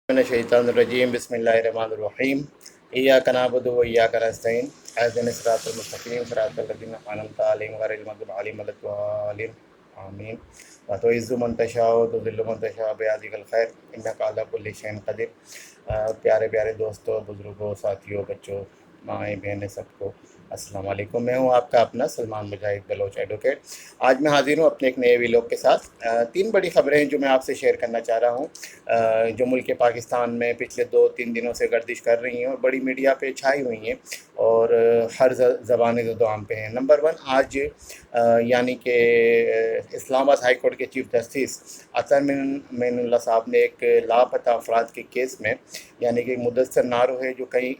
मिनश्शैतानिर्रजीम बिस्मिल्लाहिर्रहमानिर्रहीम इय्याका नअबुदु व इय्याका नस्तईन इहदिनस सिरातल मुस्तकीम सिरातल लज़ीना अनअमता अलैहिम गैरिल मग़ज़ूबि अलैहिम वलद्दालिन आमीन। व तुइज़्ज़ु मन तशाअ व तुज़िल्लु मन तशाअ बियदिकल खैर इन्नका अला कुल्लि शैइन क़दीर। प्यारे प्यारे दोस्तों, बुज़ुर्गों, साथियों, बच्चों, माएँ बहनें, सबको अस्सलाम वालेकुम। मैं हूँ आपका अपना सलमान मुजाहिद बलोच एडवोकेट। आज मैं हाज़िर हूँ अपने एक नए व्लॉग के साथ। तीन बड़ी ख़बरें हैं जो मैं आपसे शेयर करना चाह रहा हूँ, जो मुल्क पाकिस्तान में पिछले 2-3 दिनों से गर्दिश कर रही हैं और बड़ी मीडिया पे छाई हुई हैं और हर ज़बान ज़ुबान पे हैं। नंबर 1, आज यानी कि इस्लामाबाद हाई कोर्ट के चीफ जस्टिस अतर मेनुल्लाह साहब ने एक लापता अफराद के केस में, यानी कि मुदस्सर नारो है जो कई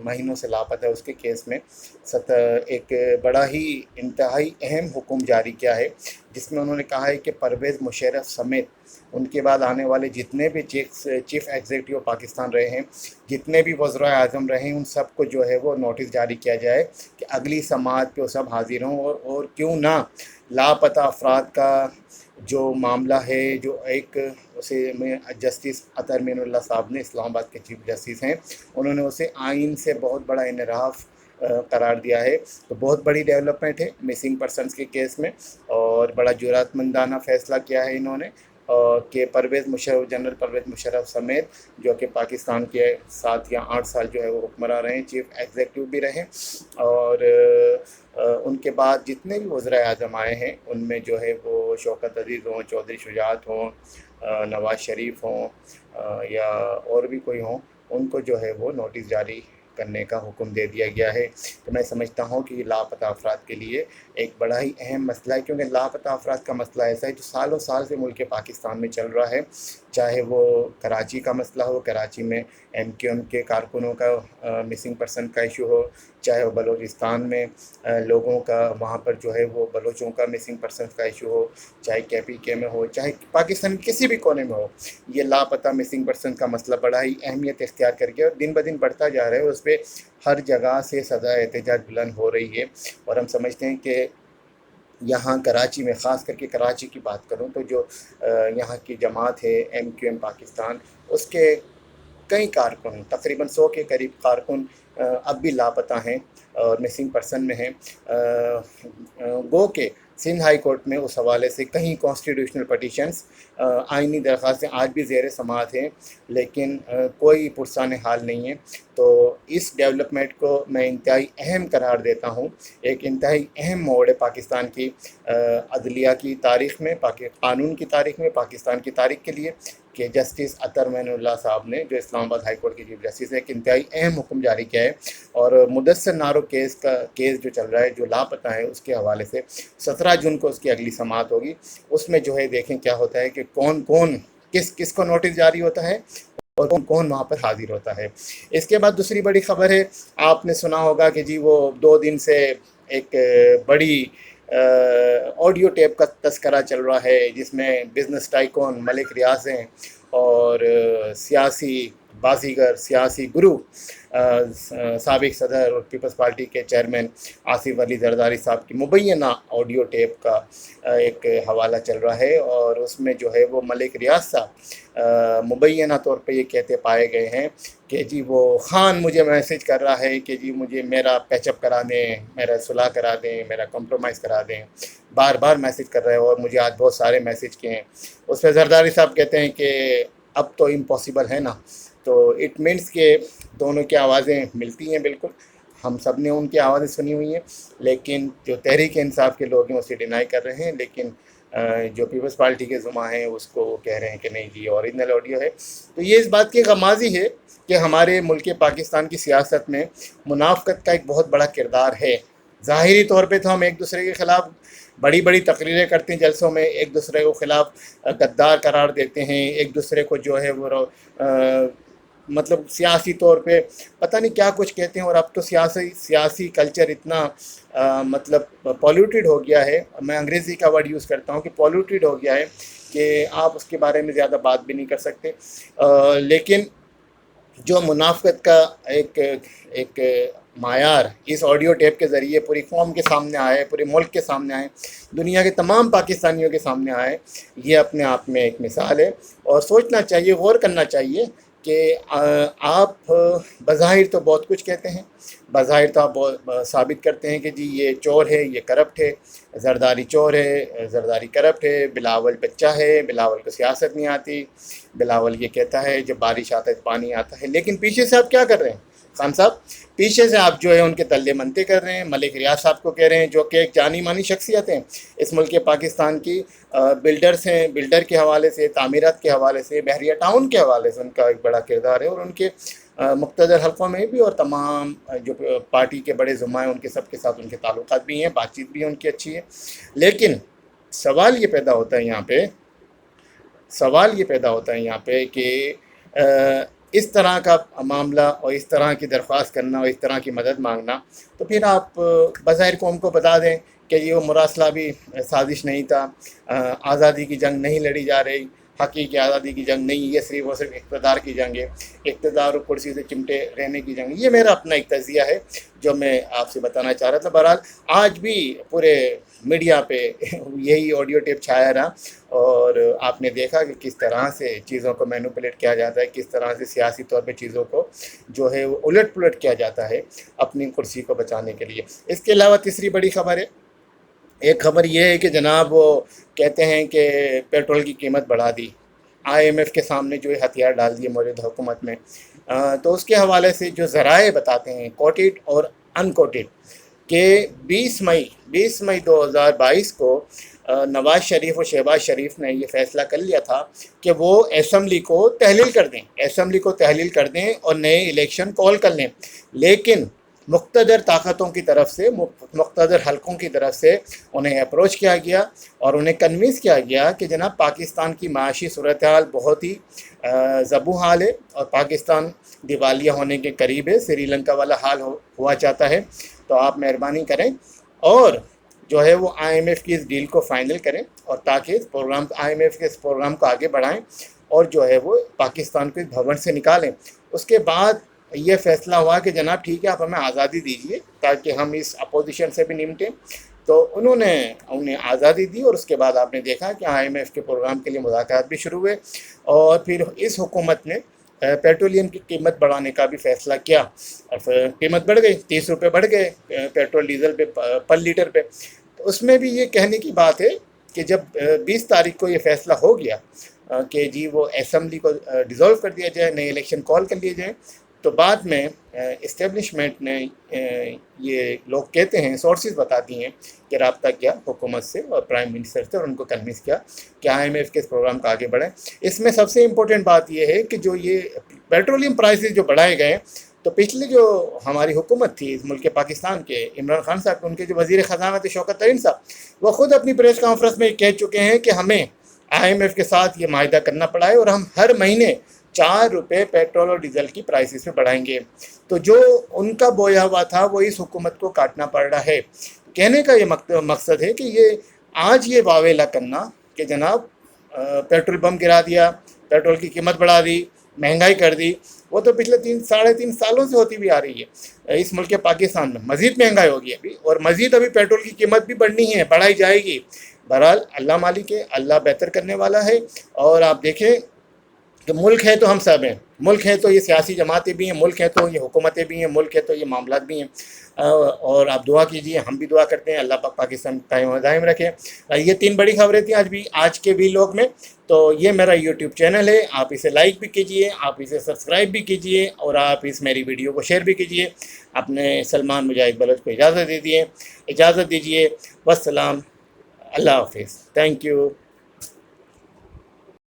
महीनों से लापता है, उसके केस में एक बड़ा ही इंतहाई अहम हुक्म जारी किया है, जिसमें उन्होंने कहा है कि परवेज़ मुशर्रफ समेत उनके बाद आने वाले जितने भी चीफ़ एग्जीक्यूटिव पाकिस्तान रहे हैं, जितने भी वज़राए आज़म रहे हैं, उन सब को जो है वो नोटिस जारी किया जाए कि अगली समाअत पे वो सब हाज़िर हों और क्यों ना लापता अफराद का जो मामला है, जो एक उसे में जस्टिस अतर मेनुल्लाह साहब ने, इस्लामाबाद के चीफ जस्टिस हैं, उन्होंने उसे आइन से बहुत बड़ा इनहराफ करार दिया है। तो बहुत बड़ी डेवलपमेंट है मिसिंग पर्सनस के केस में और बड़ा जुरातमंदाना फ़ैसला किया है इन्होंने कि जनरल परवेज़ मुशर्रफ समेत जो कि पाकिस्तान के 7 या 8 साल जो है वो हुक्मरान रहे, चीफ़ एग्जीक्यूटिव भी रहे और उनके बाद जितने भी वज़राए आज़म आए हैं उनमें जो है वो शौकत अज़ीज़ हों, चौधरी शुजात हों, नवाज़ शरीफ हों या और भी कोई हों, उनको जो है वो नोटिस जारी करने का हुक्म दे दिया गया है। तो मैं समझता हूँ कि लापता अफराद के लिए एक बड़ा ही अहम मसला है, क्योंकि लापता अफराद का मसला ऐसा है जो सालों साल से मुल्क पाकिस्तान में चल रहा है। चाहे वो कराची का मसला हो, कराची में MQM के कारकुनों का मिसिंग पर्सन का इशू हो, चाहे वो बलूचिस्तान में लोगों का वहाँ पर जो है वो बलोचों का मिसिंग पर्सन का इशू हो, चाहे KPK में हो, चाहे पाकिस्तान किसी भी कोने में हो, ये लापता मिसिंग पर्सन का मसला बड़ा ही अहमियत इख्तियार कर गया और दिन ब दिन बढ़ता जा रहा है। उस पर हर जगह से सदा एहतजाज बुलंद हो रही है और हम समझते हैं कि यहाँ कराची में, ख़ास करके कराची की बात करूँ तो जो यहाँ की जमात है MQM पाकिस्तान, उसके कई कारकुन, तकरीबन 100 के करीब कारकुन अब भी लापता हैं और मिसिंग पर्सन में हैं। गो के सिंध हाई कोर्ट में उस हवाले से कहीं कॉन्स्टिट्यूशनल पटिशन्स, आइनी दरख्वास्तें आज भी ज़ेर समाअत हैं, लेकिन कोई पुरसान हाल नहीं है। तो इस डेवलपमेंट को मैं इंतहाई अहम करार देता हूँ। एक इंतहाई अहम मोड़ है पाकिस्तान की अदलिया की तारीख़ में, कानून की तारीख़ में, पाकिस्तान की तारीख़ के लिए, कि जस्टिस अतर मेनुल्लाह साहब ने, जो इस्लामाबाद हाई कोर्ट के चीफ जस्टिस है, एक इंतहाई अहम हुक्म जारी किया है और मुदस्सर नारो केस जो चल रहा है, जो लापता है, उसके हवाले से 17 जून को उसकी अगली समाअत होगी। उसमें जो है देखें क्या होता है कि कौन कौन किस को नोटिस जारी होता है और कौन कौन वहाँ पर हाजिर होता है। इसके बाद दूसरी बड़ी ख़बर है, आपने सुना होगा कि जी वो 2 दिन से एक बड़ी ऑडियो टेप का तस्करा चल रहा है, जिसमें बिज़नेस टाइकून मलिक रियाज हैं और सियासी बाजीगर, सियासी गुरु, साबिक सदर और पीपल्स पार्टी के चेयरमैन आसिफ अली जरदारी साहब की मुबैना ऑडियो टेप का एक हवाला चल रहा है और उसमें जो है वो मलिक रियाज साहब मुबैना तौर पे ये कहते पाए गए हैं कि जी वो ख़ान मुझे मैसेज कर रहा है कि जी मुझे मेरा पैचअप करा दें, मेरा सुलह करा दें, मेरा कॉम्प्रोमाइज़ करा दें, बार बार मैसेज कर रहे हैं और मुझे आज बहुत सारे मैसेज किए हैं। उस पर जरदारी साहब कहते हैं कि अब तो इम्पॉसिबल है ना। तो इट मीन्स के दोनों की आवाज़ें मिलती हैं, बिल्कुल हम सब ने उनकी आवाज़ें सुनी हुई हैं, लेकिन जो तहरीक इंसाफ के लोग हैं उसे डिनाई कर रहे हैं, लेकिन जो पीपल्स पार्टी के ज़ुमा हैं उसको कह रहे हैं कि नहीं जी ओरिजिनल ऑडियो है। तो ये इस बात की गमाज़ी है कि हमारे मुल्क पाकिस्तान की सियासत में मुनाफ़क़त का एक बहुत बड़ा किरदार है। ज़ाहिरी तौर पे तो हम एक दूसरे के ख़िलाफ़ बड़ी बड़ी तकरीरें करते हैं, जलसों में एक दूसरे को ख़िलाफ़ गद्दार करार देते हैं, एक दूसरे को जो है वो मतलब सियासी तौर पे पता नहीं क्या कुछ कहते हैं। और अब तो सियासी कल्चर इतना मतलब पॉल्यूटेड हो गया है, मैं अंग्रेज़ी का वर्ड यूज़ करता हूँ कि पॉल्यूटेड हो गया है, कि आप उसके बारे में ज़्यादा बात भी नहीं कर सकते। लेकिन जो मुनाफ़क़त का एक मायार इस ऑडियो टेप के ज़रिए पूरी कौम के सामने आया है, पूरे मुल्क के सामने आए, दुनिया के तमाम पाकिस्तानियों के सामने आए, ये अपने आप में एक मिसाल है। और सोचना चाहिए, गौर करना चाहिए کہ آپ بظاہر تو بہت کچھ کہتے ہیں، بظاہر تو آپ ثابت کرتے ہیں کہ جی یہ چور ہے، یہ کرپٹ ہے، زرداری چور ہے، زرداری کرپٹ ہے، بلاول بچہ ہے، بلاول کو سیاست نہیں آتی، بلاول یہ کہتا ہے جب بارش آتا ہے پانی آتا ہے، لیکن پیچھے سے آپ کیا کر رہے ہیں خان صاحب؟ پیچھے سے آپ جو ہے ان کے تلے منتے کر رہے ہیں، ملک ریاض صاحب کو کہہ رہے ہیں جو کہ ایک جانی مانی شخصیت ہیں اس ملک پاکستان کی، بلڈرز ہیں، بلڈر کے حوالے سے، تعمیرات کے حوالے سے، بحریہ ٹاؤن کے حوالے سے ان کا ایک بڑا کردار ہے، اور ان کے مقتدر حلقوں میں بھی اور تمام جو پارٹی کے بڑے ذمہ ہیں ان کے سب کے ساتھ ان کے تعلقات بھی ہیں، بات چیت بھی ان کی اچھی ہے۔ لیکن سوال یہ پیدا ہوتا ہے یہاں پہ کہ اس طرح کا معاملہ اور اس طرح کی درخواست کرنا اور اس طرح کی مدد مانگنا، تو پھر آپ بظاہر قوم کو بتا دیں کہ یہ مراسلہ بھی سازش نہیں تھا، آزادی کی جنگ نہیں لڑی جا رہی، حقیقی آزادی کی جنگ نہیں، یہ صرف اور صرف اقتدار کی جنگ ہے، اقتدار اور کرسی سے چمٹے رہنے کی جنگ۔ یہ میرا اپنا ایک تجزیہ ہے جو میں آپ سے بتانا چاہ رہا تھا۔ بہرحال آج بھی پورے میڈیا پہ یہی آڈیو ٹیپ چھایا رہا، اور آپ نے دیکھا کہ کس طرح سے چیزوں کو مینوپولیٹ کیا جاتا ہے، کس طرح سے سیاسی طور پہ چیزوں کو جو ہے وہ الٹ پلٹ کیا جاتا ہے اپنی کرسی کو بچانے کے لیے۔ اس کے علاوہ تیسری بڑی خبر ہے، ایک خبر یہ ہے کہ جناب وہ کہتے ہیں کہ پیٹرول کی قیمت بڑھا دی، آئی ایم ایف کے سامنے جو ہے ہتھیار ڈال دیے موجودہ حکومت میں۔ تو اس کے حوالے سے جو ذرائع بتاتے ہیں کوٹیڈ اور ان کوٹیڈ کہ 20 مئی 2022 کو نواز شریف اور شہباز شریف نے یہ فیصلہ کر لیا تھا کہ وہ اسمبلی کو تحلیل کر دیں اور نئے الیکشن کال کر لیں، لیکن مقتدر طاقتوں کی طرف سے، مقتدر حلقوں کی طرف سے انہیں اپروچ کیا گیا اور انہیں کنوینس کیا گیا کہ جناب پاکستان کی معاشی صورتحال بہت ہی زبوں حال ہے اور پاکستان دیوالیہ ہونے کے قریب ہے، سری لنکا والا حال ہوا چاہتا ہے، تو آپ مہربانی کریں اور جو ہے وہ آئی ایم ایف کی اس ڈیل کو فائنل کریں، اور تاکہ آئی ایم ایف کے اس پروگرام کو آگے بڑھائیں اور جو ہے وہ پاکستان کو اس بھون سے نکالیں۔ اس کے بعد یہ فیصلہ ہوا کہ جناب ٹھیک ہے آپ ہمیں آزادی دیجیے تاکہ ہم اس اپوزیشن سے بھی نمٹیں، تو انہیں آزادی دی، اور اس کے بعد آپ نے دیکھا کہ آئی ایم ایف کے پروگرام کے لیے مذاکرات بھی شروع ہوئے، اور پھر اس حکومت نے پیٹرولیم کی قیمت بڑھانے کا بھی فیصلہ کیا، اور پھر قیمت بڑھ گئی، 30 روپے بڑھ گئے پیٹرول ڈیزل پہ پر لیٹر پہ۔ تو اس میں بھی یہ کہنے کی بات ہے کہ جب 20 تاریخ کو یہ فیصلہ ہو گیا کہ جی وہ اسمبلی کو ڈیزولو کر دیا جائے، نئے الیکشن کال کر لیے جائیں، تو بعد میں اسٹیبلشمنٹ نے یہ لوگ کہتے ہیں، سورسز بتاتی ہیں کہ رابطہ کیا حکومت سے اور پرائم منسٹر سے، اور ان کو کنوینس کیا کہ آئی ایم ایف کے اس پروگرام کو آگے بڑھیں۔ اس میں سب سے امپورٹنٹ بات یہ ہے کہ جو یہ پیٹرولیم پرائسز جو بڑھائے گئے، تو پچھلی جو ہماری حکومت تھی اس ملک پاکستان کے، عمران خان صاحب، ان کے جو وزیر خزانہ تھے شوکت ترین صاحب، وہ خود اپنی پریس کانفرنس میں کہہ چکے ہیں کہ ہمیں آئی ایم ایف کے ساتھ یہ معاہدہ کرنا پڑا ہے اور ہم ہر مہینے 4 روپے پیٹرول اور ڈیزل کی پرائسز پہ بڑھائیں گے۔ تو جو ان کا بویا ہوا تھا وہ اس حکومت کو کاٹنا پڑ رہا ہے۔ کہنے کا یہ مقصد ہے کہ یہ آج یہ واویلا کرنا کہ جناب پیٹرول بم گرا دیا، پیٹرول کی قیمت بڑھا دی، مہنگائی کر دی، وہ تو پچھلے 3-3.5 سالوں سے ہوتی بھی آ رہی ہے۔ اس ملک پاکستان میں مزید مہنگائی ہوگی ابھی، اور مزید ابھی پیٹرول کی قیمت بھی بڑھنی ہے، بڑھائی جائے گی۔ بہرحال اللہ مالک ہے، اللہ بہتر کرنے والا ہے، اور آپ دیکھیں کہ ملک ہے تو ہم سب ہیں، ملک ہے تو یہ سیاسی جماعتیں بھی ہیں، ملک ہے تو یہ حکومتیں بھی ہیں، ملک ہے تو یہ معاملات بھی ہیں، اور آپ دعا کیجئے، ہم بھی دعا کرتے ہیں، اللہ پاک پاکستان قائم و دائم رکھے۔ یہ 3 بڑی خبریں تھیں آج کے بھی لوگ میں۔ تو یہ میرا یوٹیوب چینل ہے، آپ اسے لائک بھی کیجئے، آپ اسے سبسکرائب بھی کیجئے، اور آپ اس میری ویڈیو کو شیئر بھی کیجئے۔ اپنے سلمان مجاہد بلوچ کو اجازت دیجئے، والسلام، اللہ حافظ، تھینک یو۔